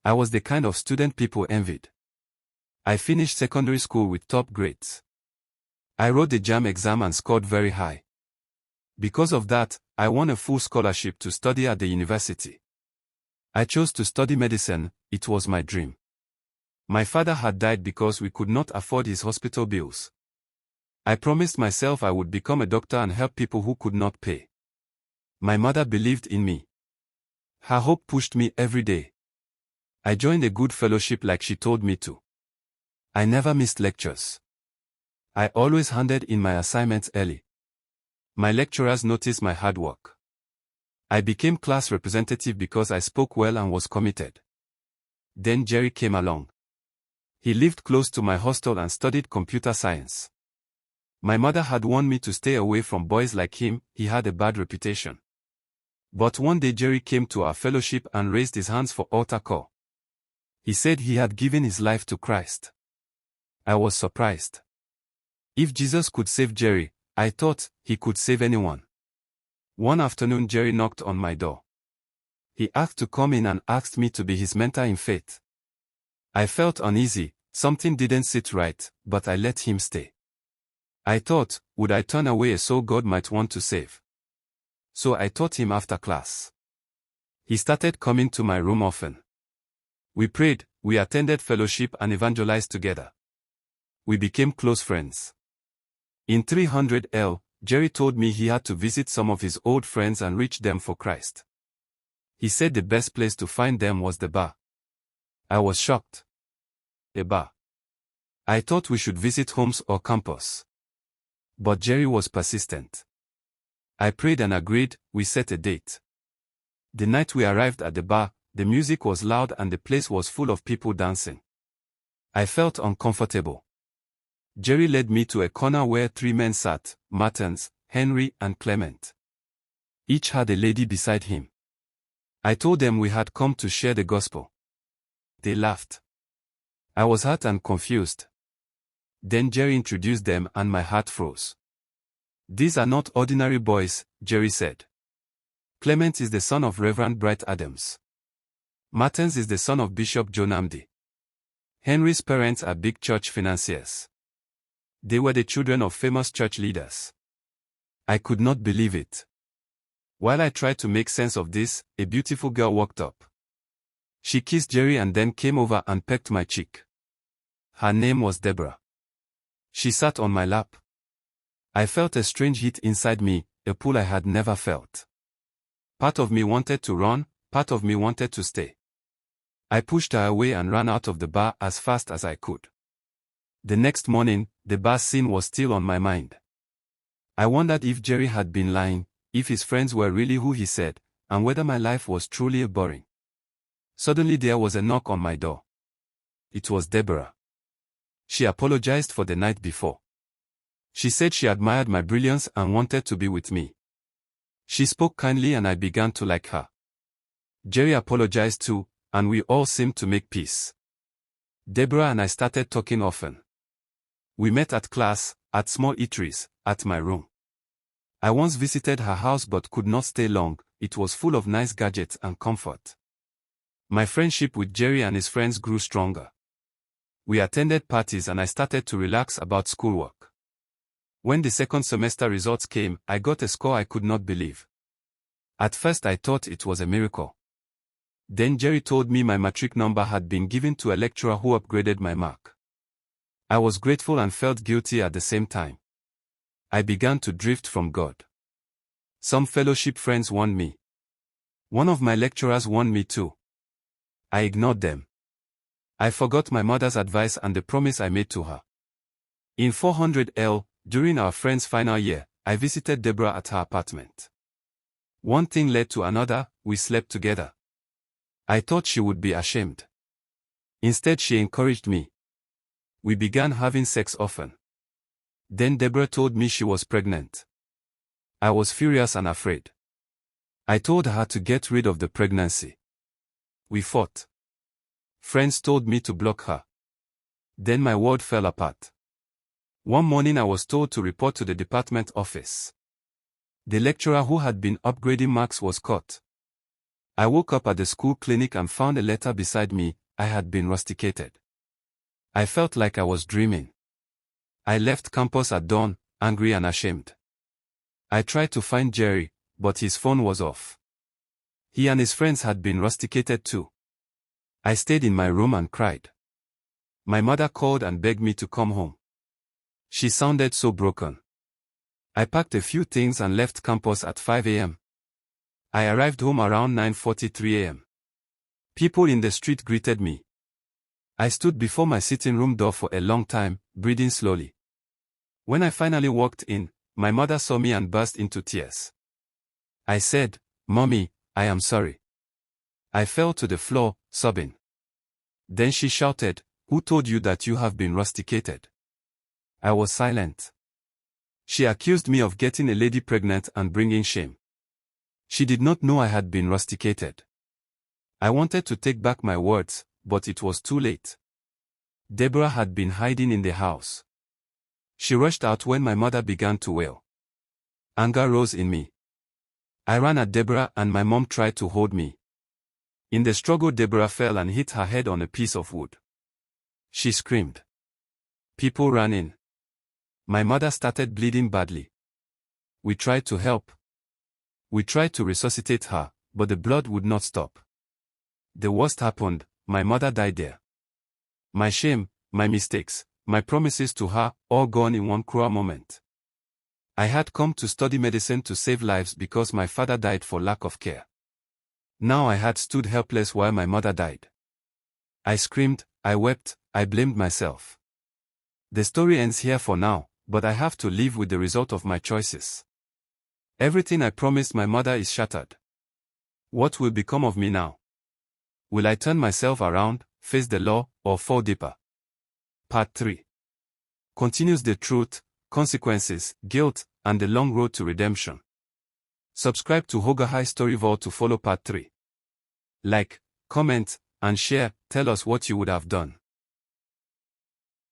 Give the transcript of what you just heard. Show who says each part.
Speaker 1: I was the kind of student people envied. I finished secondary school with top grades. I wrote the JAM exam and scored very high. Because of that, I won a full scholarship to study at the university. I chose to study medicine. It was my dream. My father had died because we could not afford his hospital bills. I promised myself I would become a doctor and help people who could not pay. My mother believed in me. Her hope pushed me every day. I joined a good fellowship like she told me to. I never missed lectures. I always handed in my assignments early. My lecturers noticed my hard work. I became class representative because I spoke well and was committed. Then Jerry came along. He lived close to my hostel and studied computer science. My mother had warned me to stay away from boys like him. He had a bad reputation. But one day Jerry came to our fellowship and raised his hands for altar call. He said he had given his life to Christ. I was surprised. If Jesus could save Jerry, I thought he could save anyone. One afternoon Jerry knocked on my door. He asked to come in and asked me to be his mentor in faith. I felt uneasy, something didn't sit right, but I let him stay. I thought, would I turn away a soul God might want to save? So I taught him after class. He started coming to my room often. We prayed, we attended fellowship and evangelized together. We became close friends. In 300L, Jerry told me he had to visit some of his old friends and reach them for Christ. He said the best place to find them was the bar. I was shocked. A bar. I thought we should visit homes or campus. But Jerry was persistent. I prayed and agreed. We set a date. The night we arrived at the bar, the music was loud and the place was full of people dancing. I felt uncomfortable. Jerry led me to a corner where 3 men sat, Martins, Henry, and Clement. Each had a lady beside him. I told them we had come to share the gospel. They laughed. I was hurt and confused. Then Jerry introduced them and my heart froze. These are not ordinary boys, Jerry said. Clement is the son of Reverend Bright Adams. Martins is the son of Bishop John Amdi. Henry's parents are big church financiers. They were the children of famous church leaders. I could not believe it. While I tried to make sense of this, a beautiful girl walked up. She kissed Jerry and then came over and pecked my cheek. Her name was Deborah. She sat on my lap. I felt a strange heat inside me, a pull I had never felt. Part of me wanted to run, part of me wanted to stay. I pushed her away and ran out of the bar as fast as I could. The next morning, the bar scene was still on my mind. I wondered if Jerry had been lying, if his friends were really who he said, and whether my life was truly boring. Suddenly there was a knock on my door. It was Deborah. She apologized for the night before. She said she admired my brilliance and wanted to be with me. She spoke kindly and I began to like her. Jerry apologized too, and we all seemed to make peace. Deborah and I started talking often. We met at class, at small eateries, at my room. I once visited her house but could not stay long. It was full of nice gadgets and comfort. My friendship with Jerry and his friends grew stronger. We attended parties and I started to relax about schoolwork. When the second semester results came, I got a score I could not believe. At first I thought it was a miracle. Then Jerry told me my matric number had been given to a lecturer who upgraded my mark. I was grateful and felt guilty at the same time. I began to drift from God. Some fellowship friends warned me. One of my lecturers warned me too. I ignored them. I forgot my mother's advice and the promise I made to her. In 400L, during our friend's final year, I visited Deborah at her apartment. One thing led to another. We slept together. I thought she would be ashamed. Instead, she encouraged me. We began having sex often. Then Deborah told me she was pregnant. I was furious and afraid. I told her to get rid of the pregnancy. We fought. Friends told me to block her. Then my world fell apart. One morning I was told to report to the department office. The lecturer who had been upgrading marks was caught. I woke up at the school clinic and found a letter beside me. I had been rusticated. I felt like I was dreaming. I left campus at dawn, angry and ashamed. I tried to find Jerry, but his phone was off. He and his friends had been rusticated too. I stayed in my room and cried. My mother called and begged me to come home. She sounded so broken. I packed a few things and left campus at 5 a.m. I arrived home around 9:43 a.m. People in the street greeted me. I stood before my sitting room door for a long time, breathing slowly. When I finally walked in, my mother saw me and burst into tears. I said, "Mommy, I am sorry." I fell to the floor, sobbing. Then she shouted, "Who told you that you have been rusticated?" I was silent. She accused me of getting a lady pregnant and bringing shame. She did not know I had been rusticated. I wanted to take back my words, but it was too late. Deborah had been hiding in the house. She rushed out when my mother began to wail. Anger rose in me. I ran at Deborah and my mom tried to hold me. In the struggle, Deborah fell and hit her head on a piece of wood. She screamed. People ran in. My mother started bleeding badly. We tried to help. We tried to resuscitate her, but the blood would not stop. The worst happened. My mother died there. My shame, my mistakes, my promises to her, all gone in one cruel moment. I had come to study medicine to save lives because my father died for lack of care. Now I had stood helpless while my mother died. I screamed, I wept, I blamed myself. The story ends here for now, but I have to live with the result of my choices. Everything I promised my mother is shattered. What will become of me now? Will I turn myself around, face the law, or fall deeper? Part 3. Continues the truth, consequences, guilt, and the long road to redemption. Subscribe to Hoga High Story Vault to follow Part 3. Like, comment, and share. Tell us what you would have done.